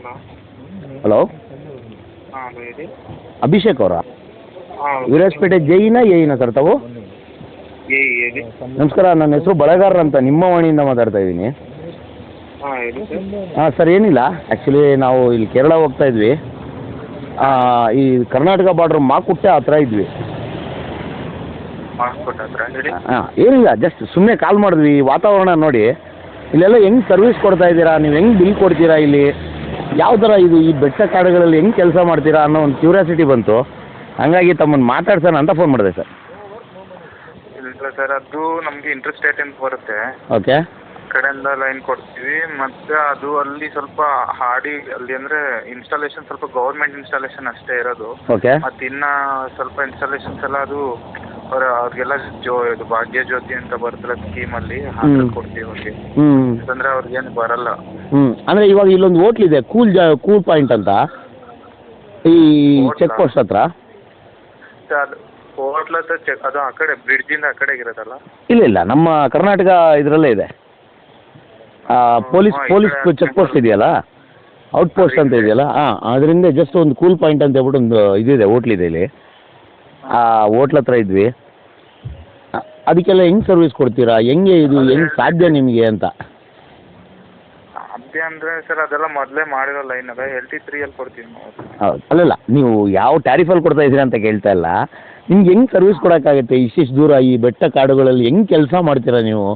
Hello. Hello, ಹಾಂ hello ಹೇಳಿ. ಅಭಿಷೇಕ್ ಅವರಾ? ಹಾಂ ವಿರಾಜಪೇಟೆ ಜೈನ ಏನ ಸರ್ ತಾವು? ಹೇಳಿ. ನಮಸ್ಕಾರ, ನನ್ನ ಹೆಸರು ಬಳಗಾರರ್ ಅಂತ ನಿಮ್ಮ ವಾಣಿಯಿಂದ ಮಾತಾಡ್ತಾ ಇದ್ದೀನಿ. ಹಾಂ ಹೇಳಿ ಸರ್. ಹಾಂ ಸರ್, ಏನಿಲ್ಲ, ಆ್ಯಕ್ಚುಲಿ ನಾವು ಇಲ್ಲಿ ಕೇರಳ ಹೋಗ್ತಾ ಇದ್ವಿ. ಈ ಕರ್ನಾಟಕ ಬಾರ್ಡ್ರ್ ಮಾಕುಟ್ಟೆ ಹತ್ರ ಇದ್ವಿ. ಮಾಸ್ಕೋಟ್ ಹತ್ರ ಹೇಳಿ. ಹಾಂ, ಏನಿಲ್ಲ, ಜಸ್ಟ್ ಸುಮ್ಮನೆ ಕಾಲ್ ಮಾಡಿದ್ವಿ. ವಾತಾವರಣ ನೋಡಿ, ಇಲ್ಲೆಲ್ಲ ಹೆಂಗೆ ಸರ್ವಿಸ್ ಕೊಡ್ತಾ ಇದ್ದೀರಾ, ನೀವು ಹೆಂಗೆ ಬಿಲ್ ಕೊಡ್ತೀರಾ, ಇಲ್ಲಿ ಯಾವ ಥರ ಇದು ಈ ಬೆಟ್ಟ ಕಾಡುಗಳಲ್ಲಿ ಹೆಂಗೆ ಕೆಲಸ ಮಾಡ್ತೀರಾ ಅನ್ನೋ ಒಂದು ಕ್ಯೂರಿಯಾಸಿಟಿ ಬಂತು. ಹಾಗಾಗಿ ತಮ್ಮನ್ನು ಮಾತಾಡ್ಸೋಣ ಅಂತ ಫೋನ್ ಮಾಡಿದೆ ಸರ್. ಇಲ್ಲ ಸರ್, ಅದು ನಮಗೆ ಇಂಟ್ರೆಸ್ಟ್ ಅಂತ ಬರುತ್ತೆ. ಓಕೆ. ಕಡೆಯಿಂದ ಲೈನ್ ಕೊಡ್ತೀವಿ, ಮತ್ತು ಅದು ಅಲ್ಲಿ ಸ್ವಲ್ಪ ಹಾಡಿ ಅಲ್ಲಿ ಅಂದರೆ ಇನ್ಸ್ಟಾಲೇಷನ್ ಸ್ವಲ್ಪ ಗೌರ್ಮೆಂಟ್ ಇನ್ಸ್ಟಾಲೇಷನ್ ಅಷ್ಟೇ ಇರೋದು. ಓಕೆ. ಮತ್ತು ಇನ್ನು ಸ್ವಲ್ಪ ಇನ್ಸ್ಟಾಲೇಷನ್ಸ್ ಎಲ್ಲ ಅದು ಅವ್ರಿಗೆಲ್ಲ ಇದು ಭಾಗ್ಯ ಜ್ಯೋತಿ ಅಂತ ಬರ್ತಲ್ಲ ಸ್ಕೀಮಲ್ಲಿ ಹಾಕಿ ಕೊಡ್ತೀವಿ ಅವ್ರಿಗೆ. ಯಾಕಂದರೆ ಅವ್ರಿಗೇನು ಬರಲ್ಲ. ಅಂದರೆ ಇವಾಗ ಇಲ್ಲೊಂದು ಹೋಟ್ಲ್ ಇದೆ, ಕೂಲ್ ಪಾಯಿಂಟ್ ಅಂತ, ಈ ಚೆಕ್ ಪೋಸ್ಟ್ ಹತ್ರ. ಅದು ಹೋಟ್ಲ್ ಹತ್ರ ಅದು ಆ ಕಡೆ ಬ್ರಿಡ್ಜಿಂದ ಆ ಕಡೆಗೆ ಇರೋದಲ್ಲ? ಇಲ್ಲ, ನಮ್ಮ ಕರ್ನಾಟಕ ಇದರಲ್ಲೇ ಇದೆ. ಪೊಲೀಸ್ ಚೆಕ್ ಪೋಸ್ಟ್ ಇದೆಯಲ್ಲ, ಔಟ್ ಪೋಸ್ಟ್ ಅಂತ ಇದೆಯಲ್ಲ, ಅದರಿಂದ ಜಸ್ಟ್ ಒಂದು ಕೂಲ್ ಪಾಯಿಂಟ್ ಅಂತ ಹೇಳ್ಬಿಟ್ಟು ಒಂದು ಇದಿದೆ, ಹೋಟ್ಲಿದೆ ಇಲ್ಲಿ. ಆ ಹೋಟ್ಲ್ ಹತ್ರ ಇದ್ವಿ. ಅದಕ್ಕೆಲ್ಲ ಹೆಂಗೆ ಸರ್ವಿಸ್ ಕೊಡ್ತೀರಾ, ಹೆಂಗೆ ಸಾಧ್ಯ ನಿಮಗೆ ಅಂತ? ಸಾಧ್ಯ ಅಂದರೆ ಸರ್, ಅದೆಲ್ಲ ಮೊದಲೇ ಮಾಡಿರೋ ಲೈನ್ ಅದ, LT3 ಕೊಡ್ತೀವಿ ನಾವು. ಹೌದು, ಅಲ್ಲಲ್ಲ, ನೀವು ಯಾವ ಟ್ಯಾರಿಫಲ್ಲಿ ಕೊಡ್ತಾ ಇದ್ದೀರಾ ಅಂತ ಕೇಳ್ತಾ ಇಲ್ಲ. ನಿಮ್ಗೆ ಹೆಂಗೆ ಸರ್ವಿಸ್ ಕೊಡೋಕ್ಕಾಗುತ್ತೆ ಇಷ್ಟಿಷ್ಟು ದೂರ ಈ ಬೆಟ್ಟ ಕಾಡುಗಳಲ್ಲಿ? ಹೆಂಗೆ ಕೆಲಸ ಮಾಡ್ತೀರಾ ನೀವು?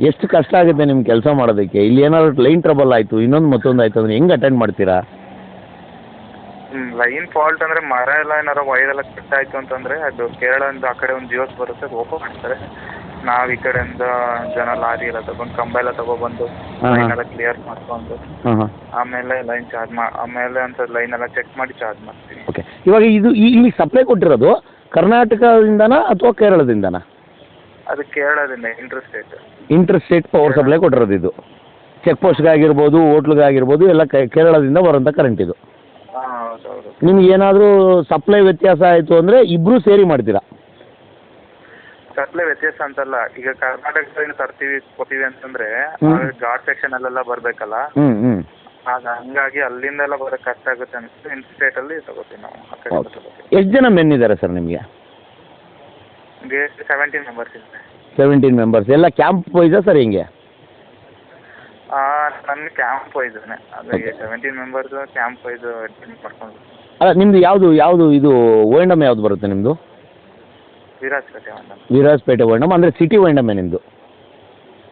ಎಷ್ಟು ಕಷ್ಟ ಆಗುತ್ತೆ ನಿಮ್ಗೆ ಕೆಲಸ ಮಾಡೋದಕ್ಕೆ? ಇಲ್ಲಿ ಏನಾದ್ರು ಲೈನ್ ಟ್ರಬಲ್ ಆಯಿತು, ಇನ್ನೊಂದು ಮತ್ತೊಂದು ಆಯಿತು ಅಂದರೆ ಹೆಂಗೆ ಅಟೆಂಡ್ ಮಾಡ್ತೀರಾ? ಲೈನ್ ಫಾಲ್ಟ್ ಅಂದರೆ ಮರ ಎಲ್ಲ ಏನಾರು ವೈರ್ ಎಲ್ಲ ಕಟ್ ಆಯಿತು ಅಂತಂದರೆ ಅದು ಕೇರಳದಿಂದ ಆ ಕಡೆ ಒಂದು ಜಿಯೋಸ್ ಬರುತ್ತೆ, ಅದು ಓಪನ್ ಮಾಡ್ತಾರೆ. ನಾವು ಈ ಕಡೆಯಿಂದ ಜನ ಲಾರಿ ಎಲ್ಲ ತಗೊಂಡು ಕಂಬ ಎಲ್ಲ ತಗೊಬಂದು ಲೈನ್ ಎಲ್ಲ ಕ್ಲಿಯರ್ ಮಾಡ್ಕೊಂಡು ಆಮೇಲೆ ಲೈನ್ ಆಮೇಲೆ ಅಂತ ಲೈನ್ ಎಲ್ಲ ಚೆಕ್ ಮಾಡಿ ಚಾರ್ಜ್ ಮಾಡ್ತೀವಿ. ಓಕೆ. ಇವಾಗ ಇದು ಇಲ್ಲಿ ಸಪ್ಲೈ ಕೊಟ್ಟಿರೋದು ಕರ್ನಾಟಕದಿಂದನಾ ಅಥವಾ ಕೇರಳದಿಂದನಾ? ಅದು ಕೇರಳದಿಂದ ಇಂಟರ್ ಸ್ಟೇಟ್ ಪವರ್ ಸಪ್ಲೈ ಕೊಟ್ಟಿರೋದು ಇದು. ಚೆಕ್ ಪೋಸ್ಟ್ಗಾಗಿರ್ಬೋದು, ಹೋಟ್ಲ್ಗಾಗಿರ್ಬೋದು, ಎಲ್ಲ ಕೇರಳದಿಂದ ಬರೋಂಥ ಕರೆಂಟ್ ಇದು. ಹಾಂ ಹೌದು ಹೌದು. ನಿಮ್ಗೆ ಏನಾದರೂ ಸಪ್ಲೈ ವ್ಯತ್ಯಾಸ ಆಯಿತು ಅಂದರೆ ಇಬ್ಬರೂ ಸೇರಿ ಮಾಡ್ತೀರಾ? ಸಪ್ಲೈ ವ್ಯತ್ಯಾಸ ಅಂತಲ್ಲ, ಈಗ ಕರ್ನಾಟಕದಿಂದ ಕೊಡ್ತೀವಿ ಅಂತಂದ್ರೆ ಘಾಟ್ ಸೆಕ್ಷನ್ ಅಲ್ಲೆಲ್ಲ ಬರ್ಬೇಕಲ್ಲ, ಹಂಗಾಗಿ ಅಲ್ಲಿಂದೆಲ್ಲ ಬರೋಕ್ಕೆ ಕಷ್ಟ ಆಗುತ್ತೆ ಅಂತ ಇನ್ ಸ್ಟೇಟ್ ಅಲ್ಲಿ ತಗೋತೀವಿ ನಾವು. ಎಷ್ಟು ಜನ ಮೆನ್ ಇದ್ದಾರೆ ಸರ್ ನಿಮಗೆ? 17 ಮೆಂಬರ್ಸ್ ಇದ್ದಾರೆ. 17 ಮೆಂಬರ್ಸ್ ಎಲ್ಲ ಕ್ಯಾಂಪ್ ವೈಸಾ ಸರ್ ಹೆಂಗೆ? ನನ್ನ ಕ್ಯಾಂಪ್ ವೈಸೇ, ಅಲ್ಲಿಗೆ 17 ಮೆಂಬರ್ಸ್ ಕ್ಯಾಂಪ್ ವೈಸ್ ಮಾಡ್ಕೊಂಡು. ಅಲ್ಲ, ನಿಮ್ಮದು ಯಾವುದು ಇದು ಓಎಂಡಮ್ ಯಾವ್ದು ಬರುತ್ತೆ ನಿಮ್ಮದು? ವಿರಾಜಪೇಟೆ ಓಎಂಡಮ್ ಅಂದರೆ ಸಿಟಿ ಓಎಂಡಮ್ಮೇ ನಿಮ್ಮದು?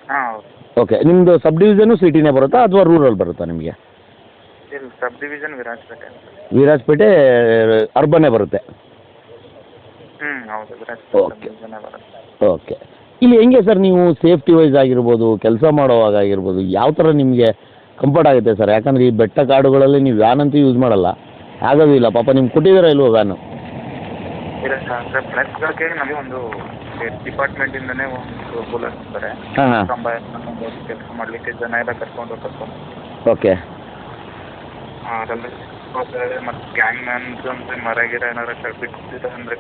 ಹಾಂ ಹೌದು. ಓಕೆ. ನಿಮ್ಮದು ಸಬ್ ಡಿವಿಷನು ಸಿಟಿನೇ ಬರುತ್ತಾ ಅಥವಾ ರೂರಲ್ ಬರುತ್ತಾ ನಿಮಗೆ? ಇಲ್ಲ, ಸಬ್ ಡಿವಿಷನ್ ವಿರಾಜಪೇಟೆ. ವಿರಾಜಪೇಟೆ ಅರ್ಬನ್ನೇ ಬರುತ್ತೆ? ಹೌದು, ಓಕೆ ಓಕೆ. ಇಲ್ಲಿ ಹೆಂಗೆ ಸರ್ ನೀವು ಸೇಫ್ಟಿ ವೈಸ್ ಆಗಿರ್ಬೋದು, ಕೆಲಸ ಮಾಡುವಾಗ ಆಗಿರ್ಬೋದು, ಯಾವ ಥರ ನಿಮಗೆ ಕಂಫರ್ಟ್ ಆಗುತ್ತೆ ಸರ್? ಯಾಕಂದರೆ ಈ ಬೆಟ್ಟ ಕಾಡುಗಳಲ್ಲಿ ನೀವು ವ್ಯಾನ್ ಅಂತೂ ಯೂಸ್ ಮಾಡಲ್ಲ, ಆಗೋದು ಇಲ್ಲ. ಪಾಪ ನಿಮ್ಗೆ ಕೊಟ್ಟಿದ್ದೀರಾ ಇಲ್ವೋ ವ್ಯಾನು? ಇಲ್ಲ ಸರ್, ಪ್ಲಸ್ಗೆ ನಮಗೆ ಒಂದು ಡಿಪಾರ್ಟ್ಮೆಂಟಿಂದನೇ ಒಂದು ಬುಲೆಟ್ ಇರ್ತಾರೆ, ಕಂಬ ಕೆಲಸ ಮಾಡಲಿಕ್ಕೆ ಜನ ಎಲ್ಲ ಕರ್ಕೊಂಡು. ಓಕೆ. ಅದೆಲ್ಲ ಮತ್ತು ಗ್ಯಾಂಗ್ ಮ್ಯಾನ್ಸ್ ಅಂದರೆ ಮರ ಗಿರ ಏನಾರು ಬಿಟ್ಟಿದೆ ಅಂದರೆ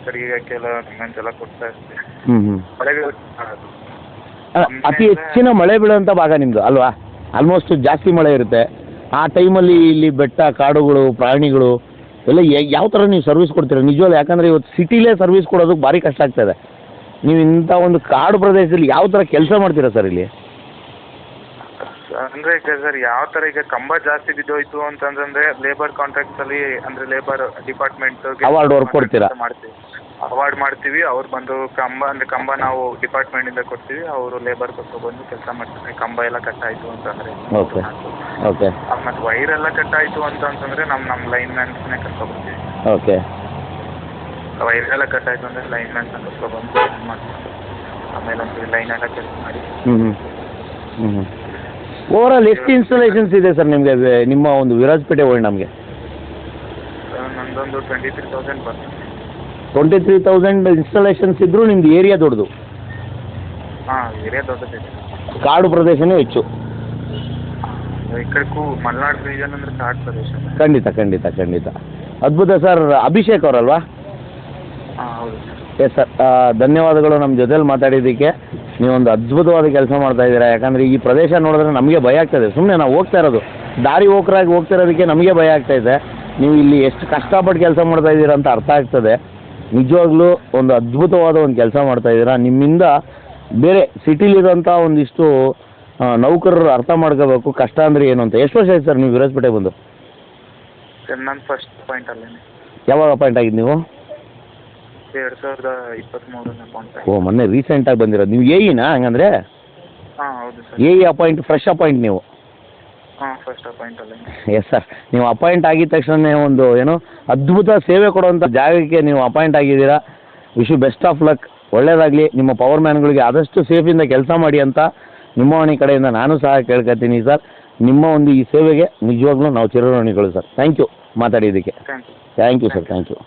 ಕಡಿಗೆಲ್ಲ ಮ್ಯಾನ್ಸ್ ಎಲ್ಲ ಕೊಡ್ತಾ ಇರ್ತೀವಿ. ಅತಿ ಹೆಚ್ಚಿನ ಮಳೆ ಬೀಳುವಂಥ ಭಾಗ ನಿಮ್ಮದು ಅಲ್ವಾ? ಆಲ್ಮೋಸ್ಟ್ ಜಾಸ್ತಿ ಮಳೆ ಇರುತ್ತೆ ಆ ಟೈಮಲ್ಲಿ. ಇಲ್ಲಿ ಬೆಟ್ಟ ಕಾಡುಗಳು, ಪ್ರಾಣಿಗಳು ಎಲ್ಲ ಯಾವ ಥರ ನೀವು ಸರ್ವಿಸ್ ಕೊಡ್ತೀರಾ ನಿಜವಾಗ್ಲೂ? ಯಾಕಂದರೆ ಇವತ್ತು ಸಿಟಿಲೇ ಸರ್ವಿಸ್ ಕೊಡೋದಕ್ಕೆ ಭಾರಿ ಕಷ್ಟ ಆಗ್ತಾಯಿದೆ. ನೀವು ಇಂಥ ಒಂದು ಕಾಡು ಪ್ರದೇಶದಲ್ಲಿ ಯಾವ ಥರ ಕೆಲಸ ಮಾಡ್ತೀರಾ ಸರ್ ಇಲ್ಲಿ? ಅಂದರೆ ಈಗ ಸರ್ ಯಾವ ಥರ, ಈಗ ಕಂಬ ಜಾಸ್ತಿ ಬಿದ್ದೋಯ್ತು ಅಂತಂದ್ರೆ ಲೇಬರ್ ಕಾಂಟ್ರಾಕ್ಟ್ಸಲ್ಲಿ ಅಂದರೆ ಲೇಬರ್ ಡಿಪಾರ್ಟ್ಮೆಂಟ್ ಅವಾರ್ಡ್ ವರ್ಕ್ ಕೊಡ್ತೀರಾ? ಅವಾರ್ಡ್ ಮಾಡ್ತೀವಿ. ಅವ್ರು ಬಂದು ಕಂಬ ನಾವು ಡಿಪಾರ್ಟ್ಮೆಂಟಿಂದ ಕೊಡ್ತೀವಿ, ಅವರು ಲೇಬರ್ ಬಂದು ಕೆಲಸ ಮಾಡ್ತಾರೆ. ಕಂಬ ಎಲ್ಲ ಕಟ್ಟಾಯಿತು ಅಂತಂದರೆ. Okay okay. ಮತ್ತು ವೈರ್ ಎಲ್ಲ ಕಟ್ಟಾಯಿತು ಅಂತಂದರೆ ನಮ್ಮ ಲೈನ್ ಮ್ಯಾನ್ಸ್ನೇ ಕರ್ಕೊಬರ್ತೀವಿ. ಓಕೆ. ವೈರ್ ಎಲ್ಲ ಕಟ್ಟಾಯಿತು ಅಂದರೆ ಲೈನ್ ಮ್ಯಾನ್ಸ್ನ ಕರ್ಕೊಬಂದು ಮಾಡ್ತೀವಿ. ಆಮೇಲೆ ಒಂದು ಲೈನ್ ಎಲ್ಲ ಕೆಲಸ ಮಾಡಿ. ಓವರಾಲ್ ಎಷ್ಟು ಇನ್ಸ್ಟಾಲೇಷನ್ಸ್ ಇದೆ ಸರ್ ನಿಮಗೆ ನಿಮ್ಮ ಒಂದು ವಿರಾಜಪೇಟೆ ಓಎಂಡಮ್ಗೆ? ನಂದೊಂದು 23,000 ಬರ್ತದೆ. 23,000 ಇನ್ಸ್ಟಾಲೇಷನ್ಸ್ ಇದ್ದರೂ ನಿಮ್ದು ಏರಿಯಾ ದೊಡ್ಡದು? ಹಾಂ, ಏರಿಯಾ ದೊಡ್ಡದಿದೆ. ಕಾಡು ಪ್ರದೇಶನೇ ಹೆಚ್ಚು ಈ ಕಡೆ ಮಲೆನಾಡು ರೀಜನ್ ಅಂದರೆ ಕಾಡು ಪ್ರದೇಶ. ಖಂಡಿತ ಖಂಡಿತ ಖಂಡಿತ. ಅದ್ಭುತ ಸರ್. ಅಭಿಷೇಕ್ ಅವರಲ್ವಾ? ಹಾಂ ಹೌದು ಸರ್. ಎಸ್ ಸರ್, ಧನ್ಯವಾದಗಳು ನಮ್ಮ ಜೊತೆಲಿ ಮಾತಾಡಿದ್ದಕ್ಕೆ. ನೀವೊಂದು ಅದ್ಭುತವಾದ ಕೆಲಸ ಮಾಡ್ತಾ ಇದ್ದೀರಾ. ಯಾಕಂದರೆ ಈ ಪ್ರದೇಶ ನೋಡಿದ್ರೆ ನಮಗೆ ಭಯ ಆಗ್ತದೆ. ಸುಮ್ಮನೆ ನಾವು ಹೋಗ್ತಾ ಇರೋದು ದಾರಿ ಹೋಕರಾಗಿ ಹೋಗ್ತಿರೋದಕ್ಕೆ ನಮಗೆ ಭಯ ಆಗ್ತಾಯಿದೆ. ನೀವು ಇಲ್ಲಿ ಎಷ್ಟು ಕಷ್ಟಪಟ್ಟು ಕೆಲಸ ಮಾಡ್ತಾ ಇದ್ದೀರಾ ಅಂತ ಅರ್ಥ ಆಗ್ತದೆ. ನಿಜವಾಗ್ಲೂ ಒಂದು ಅದ್ಭುತವಾದ ಒಂದು ಕೆಲಸ ಮಾಡ್ತಾ ಇದ್ದೀರಾ. ನಿಮ್ಮಿಂದ ಬೇರೆ ಸಿಟಿಲಿರೋಂಥ ಒಂದಿಷ್ಟು ನೌಕರರು ಅರ್ಥ ಮಾಡ್ಕೋಬೇಕು ಕಷ್ಟ ಅಂದರೆ ಏನು ಅಂತ. ಎಷ್ಟು ವರ್ಷ ಆಯ್ತು ಸರ್ ನೀವು ವಿರಾಜಪೇಟೆ ಬಂದು? ಸರ್ ನಾನು ಫಸ್ಟ್ ಪಾಯಿಂಟಲ್ಲೇ. ಯಾವಾಗ ಅಪಾಯಿಂಟ್ ಆಗಿದ್ದು ನೀವು? 2023 ಅಪಾಯಿಂಟ್. ಓ, ಮೊನ್ನೆ ರೀಸೆಂಟಾಗಿ ಬಂದಿರೋದು. ನೀವು ಎಇನಾ ಹಂಗಂದರೆ? ಹಾಂ ಹೌದು sir. A appoint, fresh appoint ನೀವು? ಹಾಂ ಫಸ್ಟ್ ಅಪಾಯಿಂಟಲ್ಲೇ. Yes sir. ನೀವು ಅಪಾಯಿಂಟ್ ಆಗಿದ ತಕ್ಷಣ ಒಂದು ಏನೋ ಅದ್ಭುತ ಸೇವೆ ಕೊಡುವಂಥ ಜಾಗಕ್ಕೆ ನೀವು ಅಪಾಯಿಂಟ್ ಆಗಿದ್ದೀರಾ. Wish you best of luck. ಒಳ್ಳೆಯದಾಗಲಿ. ನಿಮ್ಮ ಪವರ್ ಮ್ಯಾನ್ಗಳಿಗೆ ಆದಷ್ಟು ಸೇಫಿಂದ ಕೆಲಸ ಮಾಡಿ ಅಂತ ನಿಮ್ಮ ವಾಣಿ ಕಡೆಯಿಂದ ನಾನು ಸಹ ಕೇಳ್ಕೊತೀನಿ ಸರ್. ನಿಮ್ಮ ಒಂದು ಈ ಸೇವೆಗೆ ನಿಜವಾಗ್ಲೂ ನಾವು ಚಿರಋಣಿಗಳು ಸರ್. ಥ್ಯಾಂಕ್ ಯು ಮಾತಾಡಿದ್ದಕ್ಕೆ. Thank you. Thank you sir. Thank you.